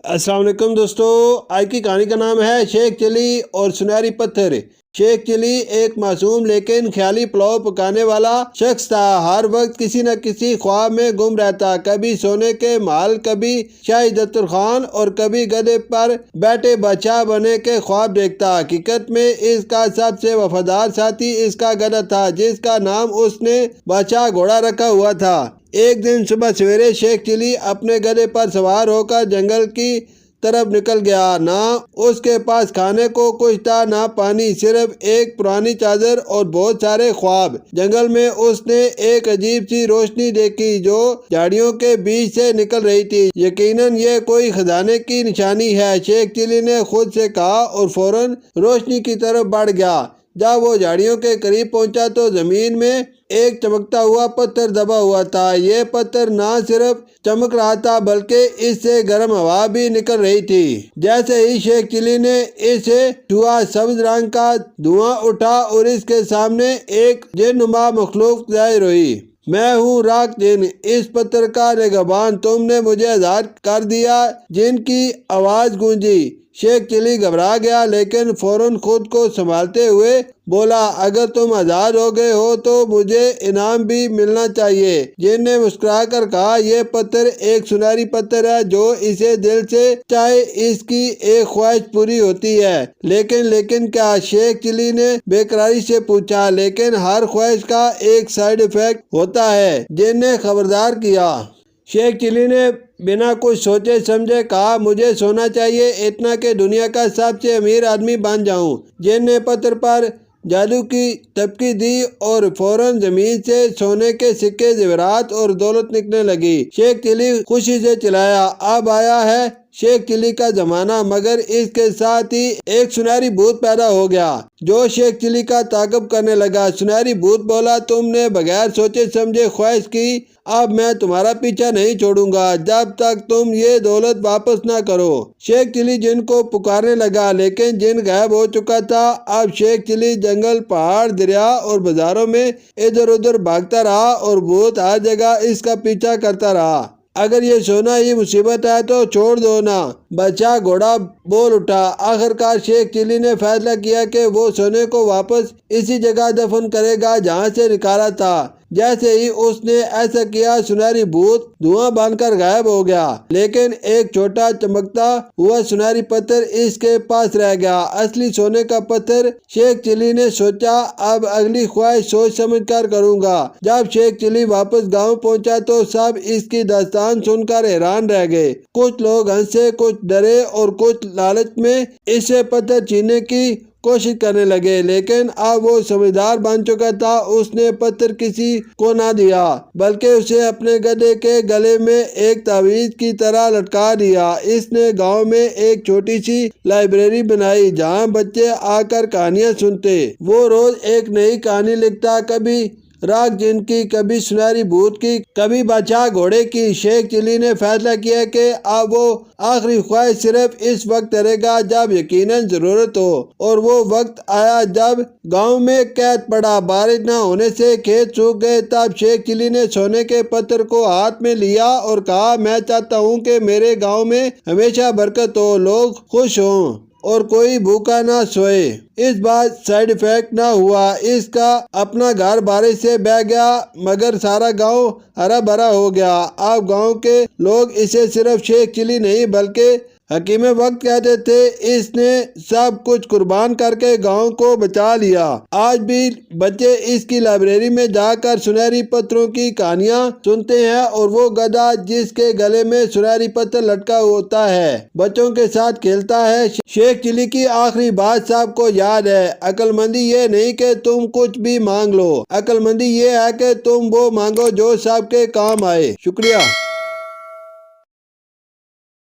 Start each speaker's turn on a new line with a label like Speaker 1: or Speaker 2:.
Speaker 1: السلام علیکم دوستو، آج کی کہانی کا نام ہے شیخ چلی اور سنہری پتھر۔ شیخ چلی ایک معصوم لیکن خیالی پلاؤ پکانے والا شخص تھا۔ ہر وقت کسی نہ کسی خواب میں گم رہتا، کبھی سونے کے محل، کبھی شاہی دسترخوان اور کبھی گدھے پر بیٹھے بادشاہ بننے کے خواب دیکھتا۔ حقیقت میں اس کا سب سے وفادار ساتھی اس کا گدھا تھا، جس کا نام اس نے بادشاہ گھوڑا رکھا ہوا تھا۔ ایک دن صبح سویرے شیخ چلی اپنے گدھے پر سوار ہو کر جنگل کی طرف نکل گیا۔ نہ اس کے پاس کھانے کو کچھ تھا، نہ پانی، صرف ایک پرانی چادر اور بہت سارے خواب۔ جنگل میں اس نے ایک عجیب سی روشنی دیکھی جو جھاڑیوں کے بیچ سے نکل رہی تھی۔ یقیناً یہ کوئی خزانے کی نشانی ہے، شیخ چلی نے خود سے کہا اور فوراً روشنی کی طرف بڑھ گیا۔ جب وہ جھاڑیوں کے قریب پہنچا تو زمین میں ایک چمکتا ہوا پتھر دبا ہوا تھا۔ یہ پتھر نہ صرف چمک رہا تھا بلکہ اس سے گرم ہوا بھی نکل رہی تھی۔ جیسے ہی شیخ چلی نے اسے چھوا، سبز رنگ کا دھواں اٹھا اور اس کے سامنے ایک جن نما مخلوق ظاہر ہوئی۔ میں ہوں راک جن، اس پتھر کا نگہبان، تم نے مجھے آزاد کر دیا، جن کی آواز گونجی۔ شیخ چلی گھبرا گیا لیکن فوراً خود کو سنبھالتے ہوئے بولا، اگر تم آزاد ہو گئے ہو تو مجھے انعام بھی ملنا چاہیے۔ جن نے مسکرا کر کہا، یہ پتھر ایک سنہری پتھر ہے، جو اسے دل سے چاہے اس کی ایک خواہش پوری ہوتی ہے۔ لیکن کیا؟ شیخ چلی نے بے قراری سے پوچھا۔ لیکن ہر خواہش کا ایک سائیڈ ایفیکٹ ہوتا ہے، جن نے خبردار کیا۔ شیخ چلی نے بنا کچھ سوچے سمجھے کہا، مجھے سونا چاہیے، اتنا کہ دنیا کا سب سے امیر آدمی بن جاؤں۔ جن نے پتھر پر جادو کی ٹپکی دی اور فوراً زمین سے سونے کے سکے، زیورات اور دولت نکلنے لگی۔ شیخ چلی خوشی سے چلایا، اب آیا ہے شیخ چلی کا زمانہ۔ مگر اس کے ساتھ ہی ایک سنہری بھوت پیدا ہو گیا جو شیخ چلی کا تعاقب کرنے لگا۔ سنہری بھوت بولا، تم نے بغیر سوچے سمجھے خواہش کی، اب میں تمہارا پیچھا نہیں چھوڑوں گا جب تک تم یہ دولت واپس نہ کرو۔ شیخ چلی جن کو پکارنے لگا لیکن جن غائب ہو چکا تھا۔ اب شیخ چلی جنگل، پہاڑ، دریا اور بازاروں میں ادھر ادھر بھاگتا رہا اور بھوت ہر جگہ اس کا پیچھا کرتا رہا۔ اگر یہ سونا ہی مصیبت ہے تو چھوڑ دو نا، بادشاہ گھوڑا بول اٹھا۔ آخرکار شیخ چلی نے فیصلہ کیا کہ وہ سونے کو واپس اسی جگہ دفن کرے گا جہاں سے نکالا تھا۔ جیسے ہی اس نے ایسا کیا، سنہری بھوت دھواں بن کر غائب ہو گیا، لیکن ایک چھوٹا چمکتا ہوا سنہری پتھر اس کے پاس رہ گیا، اصلی سونے کا پتھر۔ شیخ چلی نے سوچا، اب اگلی خواہش سوچ سمجھ کر کروں گا۔ جب شیخ چلی واپس گاؤں پہنچا تو سب اس کی داستان سن کر حیران رہ گئے۔ کچھ لوگ ہنسے، کچھ ڈرے اور کچھ لالچ میں اس سے پتھر چھیننے کی کوشش کرنے لگے۔ لیکن اب وہ سمجھدار بن چکا تھا، اس نے پتھر کسی کو نہ دیا بلکہ اسے اپنے گدھے کے گلے میں ایک تعویذ کی طرح لٹکا دیا۔ اس نے گاؤں میں ایک چھوٹی سی لائبریری بنائی جہاں بچے آ کر کہانیاں سنتے۔ وہ روز ایک نئی کہانی لکھتا، کبھی راک جن کی، کبھی سنہری بھوت کی، کبھی بادشاہ گھوڑے کی۔ شیخ چلی نے فیصلہ کیا کہ اب وہ آخری خواہش صرف اس وقت کرے گا جب یقیناً ضرورت ہو، اور وہ وقت آیا جب گاؤں میں قحط پڑا، بارش نہ ہونے سے کھیت سوکھ گئے۔ تب شیخ چلی نے سونے کے پتھر کو ہاتھ میں لیا اور کہا، میں چاہتا ہوں کہ میرے گاؤں میں ہمیشہ برکت ہو، لوگ خوش ہوں اور کوئی بھوکا نہ سوئے۔ اس بار سائیڈ ایفیکٹ نہ ہوا، اس کا اپنا گھر بارش سے بہہ گیا مگر سارا گاؤں ہرا بھرا ہو گیا۔ اب گاؤں کے لوگ اسے صرف شیخ چلی نہیں بلکہ حکیم وقت کہتے تھے۔ اس نے سب کچھ قربان کر کے گاؤں کو بچا لیا۔ آج بھی بچے اس کی لائبریری میں جا کر سنہری پتھروں کی کہانیاں سنتے ہیں اور وہ گدھا جس کے گلے میں سنہری پتھر لٹکا ہوتا ہے بچوں کے ساتھ کھیلتا ہے۔ شیخ چلی کی آخری بات سب کو یاد ہے، عقل مندی یہ نہیں کہ تم کچھ بھی مانگ لو، عقل مندی یہ ہے کہ تم وہ مانگو جو سب کے کام آئے۔ شکریہ۔